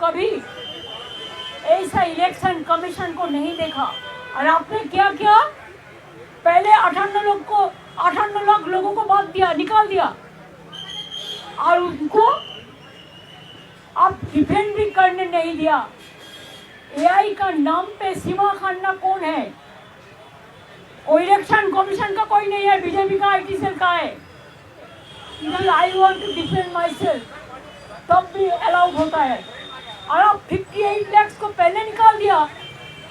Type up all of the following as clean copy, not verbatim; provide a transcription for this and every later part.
कभी ऐसा election commission को नहीं देखा। और आपने क्या किया, पहले 58 लाख लोगों को बात दिया, निकाल दिया, और उनको आप डिफेंड भी करने नहीं दिया। एआई का नाम पे सीमा खाना कौन है? कोई इलेक्शन कमीशन का कोई नहीं है, बीजेपी का आईटी सेल का है। इधर I want to defend myself तब भी अलाउड होता है। और आप 58 लाख को पहले निकाल दिया,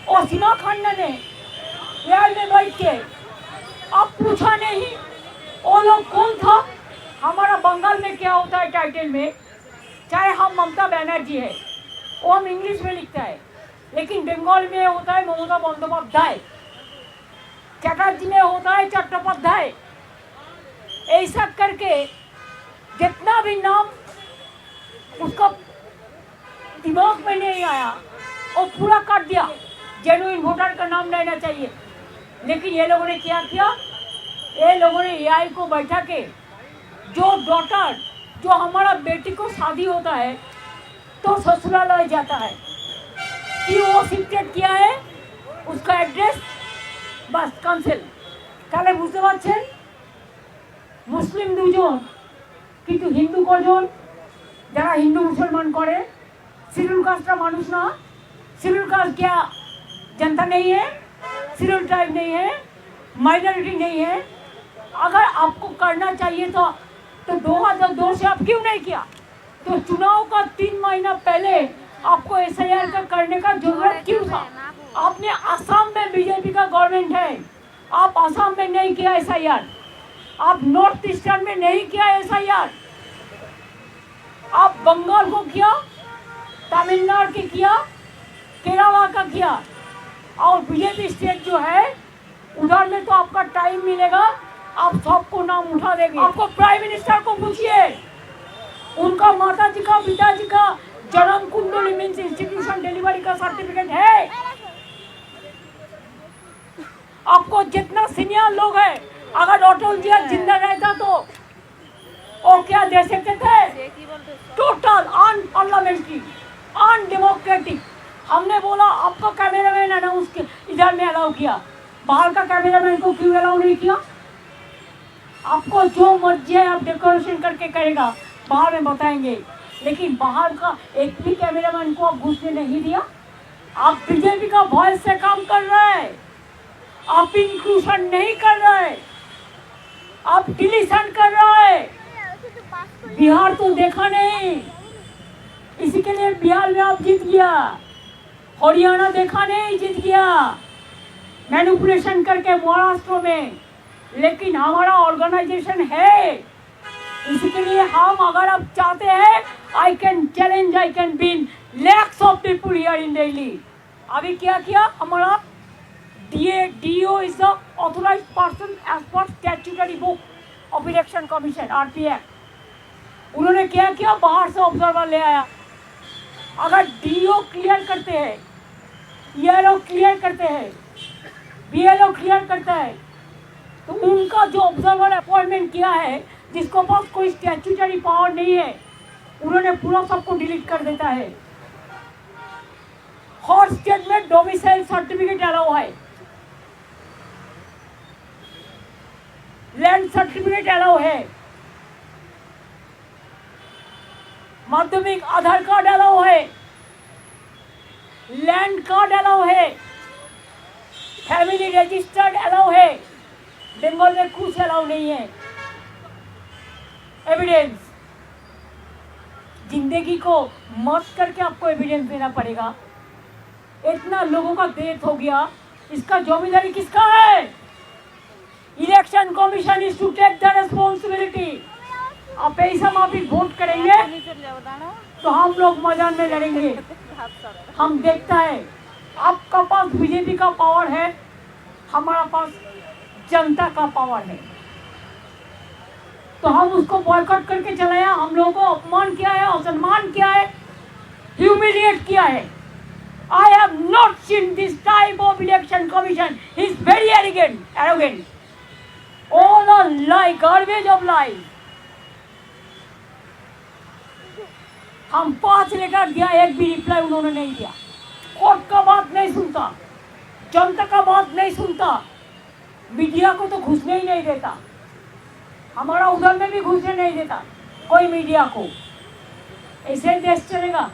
और सीमा खान्ना ने एआई में बैठ के आप पूछा नहीं वो लोग कौन था। हमारा बंगाल में क्या होता है टाइटल में, चाहे हम ममता बनर्जी है वो हम इंग्लिश में लिखता है, लेकिन बंगाल में होता है ममता बंदोपाध्याय, चटर्जी में होता है चट्टोपाध्याय। ऐसा करके जितना भी नाम उसका दिमाग में नहीं आया वो पूरा काट दिया। जेन्युइन वोटर का नाम लेना चाहिए, लेकिन ये लोगों ने क्या किया, ये लोगों ने एआई को बैठा के जो डॉटर, जो हमारा बेटी को शादी होता है तो ससुरालय जाता है कि वो शिफ्टेड किया है, उसका एड्रेस बस कैंसिल। তাহলে বুঝতে পারছেন মুসলিম দুজন কিন্তু হিন্দু কজন, যারা হিন্দু মুসলমান করে। শিডিউল কাস্টটা মানুষ না, शिड्यूल कास्ट क्या जनता नहीं है, शिड्यूल ट्राइब नहीं है, माइनॉरिटी नहीं है। अगर आपको करना चाहिए तो 2002 से आप क्यों नहीं किया? तो चुनाव का 3 महीना पहले आपको एसआईआर का करने का जरूरत क्यों था? आपने असम में बीजेपी का गवर्नमेंट है, आप असम में नहीं किया एसआईआर, आप नॉर्थ ईस्टर्न में नहीं किया एसआईआर, आप बंगाल को किया, तमिलनाडु के किया, केरला का किया, और बीजेपी स्टेट जो है उधर में तो आपका टाइम मिलेगा, आप सबको नाम उठा देंगे। आपको प्राइम मिनिस्टर को पूछिए, उनका माता जी का, पिताजी का जन्म कुंडली मीन्स इंस्टीट्यूशन डिलीवरी का सर्टिफिकेट है। आपको जितना सीनियर लोग है, अगर अटल जी जिंदा रहता तो वो क्या दे सकते थे? Total unparliamentary, undemocratic. हमने बोला आपका कैमरामैन है ना, उसके इधर में अलाउ किया, बाहर का कैमरामैन को क्यों अलाउ नहीं किया? आपको जो मर्जी है आप डेकोरेशन करके करेगा, बाहर में बताएंगे, लेकिन बाहर का एक भी कैमरामैन को आप घुसने नहीं दिया। आप बीजेपी का वॉइस से काम कर रहे हैं, आप इंक्लूशन नहीं कर रहे, आप डिलीशन कर रहे। बिहार तो देखा नहीं, इसी के लिए बिहार में आप जीत गया। हरियाणा देखा नहीं, जीत गया मैनिपुलेशन करके महाराष्ट्र में। लेकिन हमारा ऑर्गेनाइजेशन है, इसी के लिए हम, अगर आप चाहते हैं, I can challenge, I can win lakhs of people here in Delhi. अभी क्या किया हमारा DO is the authorized person as per statutory book of election commission RPF। उन्होंने क्या किया, बाहर से ऑब्जर्वर ले आया। अगर DO क्लियर करते हैं, ELO क्लियर करते हैं, BLO क्लियर करता है, तो उनका जो ऑब्जर्वर अपॉइंटमेंट किया है, जिसको पास कोई स्टैट्यूटरी पावर नहीं है, उन्होंने पूरा सबको डिलीट कर देता है। हर स्टेट में डोमिसाइल सर्टिफिकेट अलाउ है, लैंड सर्टिफिकेट अलाउ है, माध्यमिक आधार कार्ड अलाउ है, लैंड कार्ड अलाउ है, फैमिली रजिस्टर्ड अलाउ है। बंगाल में कुछ अलाउ नहीं है। एविडेंस, जिंदगी को मत करके आपको एविडेंस देना पड़ेगा। इतना लोगों का डेथ हो गया, इसका जिम्मेदारी किसका है? Election commission is to take the responsibility. आप ऐसा माफी वोट करेंगे तो हम लोग मैदान में लड़ेंगे। हम देखता है आपका पास बीजेपी का पावर है, हमारा पास जनता का पावर है, तो हम उसको बॉयकॉट करके चलाया। हम लोगों को अपमान किया है, असम्मान किया है, ह्यूमिलिएट किया है। I have not seen this type of election commission. He is very arrogant. All a lie, garbage of lies. हम 5 लेटर दिया, एक भी रिप्लाई उन्होंने नहीं दिया। कोर्ट का बात नहीं सुनता, जनता का बात नहीं सुनता, मीडिया को तो घुसने ही नहीं देता, हमारा उधर में भी घुसने नहीं देता कोई मीडिया को। ऐसे देश चलेगा?